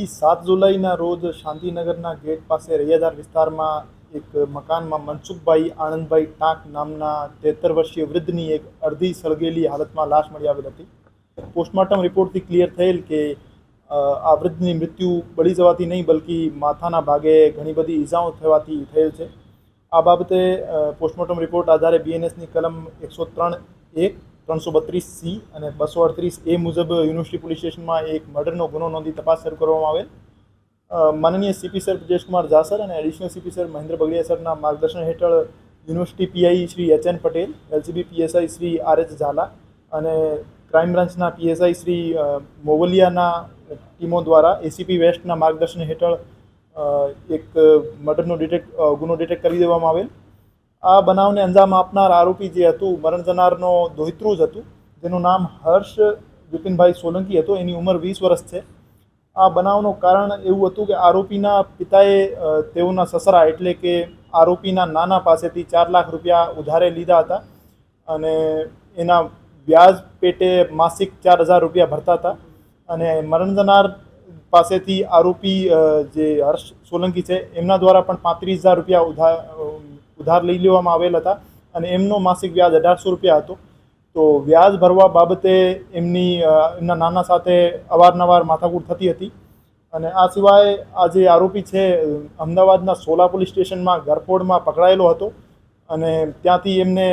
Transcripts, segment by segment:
7 જુલાઈના રોજ શાંતિનગરના ગેટ પાસે રૈયાધાર વિસ્તારમાં એક મકાનમાં મનસુખભાઈ આનંદભાઈ ટાંક નામના 73 વર્ષીય વૃદ્ધની એક અડધી સળગેલી હાલતમાં લાશ મળી આવેલ હતી. પોસ્ટમોર્ટમ રિપોર્ટથી ક્લિયર થયેલ કે આ વૃદ્ધની મૃત્યુ બળી જવાથી નહીં બલ્કि માથાના ભાગે ઘણી બધી ઈજાઓ થવાથી થયેલ છે. આ બાબતે પોસ્ટમોર્ટમ રિપોર્ટ આધારે બીએનએસની કલમ 103(1), 332(c) અને 238(a) મુજબ યુનિવર્સિટી પોલીસ સ્ટેશનમાં એક મર્ડરનો ગુનો નોંધી તપાસ શરૂ કરવામાં આવેલ. માનનીય CP sir Brijeshkumar Jha sir અને additional CP sir Mahendra Bagadia સરના માર્ગદર્શન હેઠળ university PI Shri H N. Patel, LCB PSI Shri R H. Zala અને ક્રાઇમ બ્રાન્ચના પીએસઆઈ શ્રી મોવલિયાના ટીમો દ્વારા એસીપી વેસ્ટના માર્ગદર્શન હેઠળ એક મર્ડરનો ગુનો ડિટેક્ટ કરી દેવામાં આવેલ. આ બનાવને અંજામ આપનાર આરોપી જે હતું મરણ જનારનો દોહિત્રુ જ હતું, જેનું નામ હર્ષ વિપિનભાઈ સોલંકી હતો. એની ઉંમર 20 વર્ષ છે. આ બનાવનું કારણ એવું હતું કે આરોપીના પિતાએ તેઓના સસરા એટલે કે આરોપીના નાના પાસેથી 4 લાખ રૂપિયા ઉધારે લીધા હતા અને એના વ્યાજ પેટે માસિક 4000 રૂપિયા ભરતા હતા. અને મરણ જનાર પાસેથી આરોપી જે હર્ષ સોલંકી છે એમના દ્વારા પણ 35,000 રૂપિયા ઉધાર લઈ લેવામાં આવેલ હતા અને એમનો માસિક વ્યાજ 1800 રૂપિયા હતો. તો વ્યાજ ભરવા બાબતે એમના નાના સાથે અવારનવાર માથાકૂટ થતી હતી. અને આ સિવાય આ જે આરોપી છે અમદાવાદના સોલા પોલીસ સ્ટેશનમાં ગરફોડમાં પકડાયેલો હતો અને ત્યાંથી એમને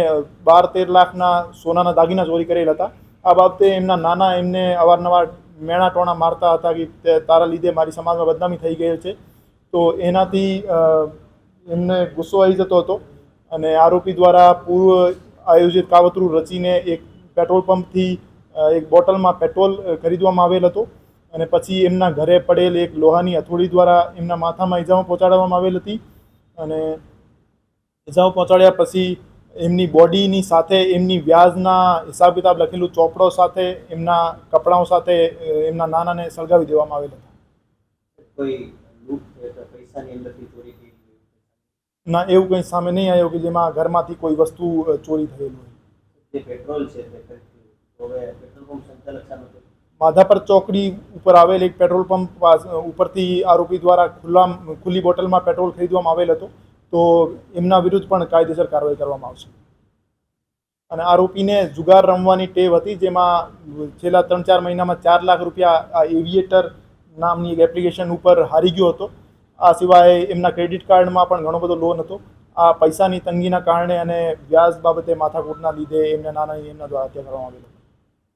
12-13 લાખના સોનાના દાગીના ચોરી કરેલ હતા. આ બાબતે એમના નાના એમને અવારનવાર મેણા ટોણા મારતા હતા કે તારા લીધે મારી સમાજમાં બદનામી થઈ ગયેલ છે. તો એનાથી એમને ગુસ્સો આવી જતો હતો અને આરોપી દ્વારા પૂર્વ આયોજિત કાવતરું રચીને એક પેટ્રોલ પંપથી એક બોટલમાં પેટ્રોલ ખરીદવામાં આવેલ હતો અને પછી એમના ઘરે પડેલ એક લોહાની હથોડી દ્વારા એમના માથામાં ઈજાઓ પહોંચાડવામાં આવેલ હતી. અને ઈજાઓ પહોંચાડ્યા પછી એમની બોડીની સાથે એમની વ્યાજના હિસાબ કિતાબ લખેલું ચોપડો સાથે એમના કપડાઓ સાથે એમના નાનાને સળગાવી દેવામાં આવેલ હતા. ના, એવું કંઈ સામે નહીં આવ્યું કે જેમાં ઘરમાંથી કોઈ વસ્તુ ચોરી થયેલું હોય. જે પેટ્રોલ છે હવે પેટ્રોલ પંપ સંચાલક સામે માધાપર ચોકડી ઉપર આવેલ એક પેટ્રોલ પંપ ઉપરથી આરોપી દ્વારા ખુલ્લી બોટલમાં પેટ્રોલ ખરીદવામાં આવેલ હતો. તો એમના વિરુદ્ધ પણ કાયદેસર કાર્યવાહી કરવામાં આવશે. અને આરોપીને જુગાર રમવાની ટેવ હતી, જેમાં છેલ્લા 3-4 મહિનામાં 4 લાખ રૂપિયા આ એવિએટર નામની એક એપ્લિકેશન ઉપર હારી ગયો હતો. આ સિવાય એમના ક્રેડિટ કાર્ડમાં પણ ઘણો બધો લોન હતો. આ પૈસાની તંગીના કારણે અને વ્યાજ બાબતે માથાકૂટના લીધે એમના દ્વારા હત્યા કરવામાં આવેલી.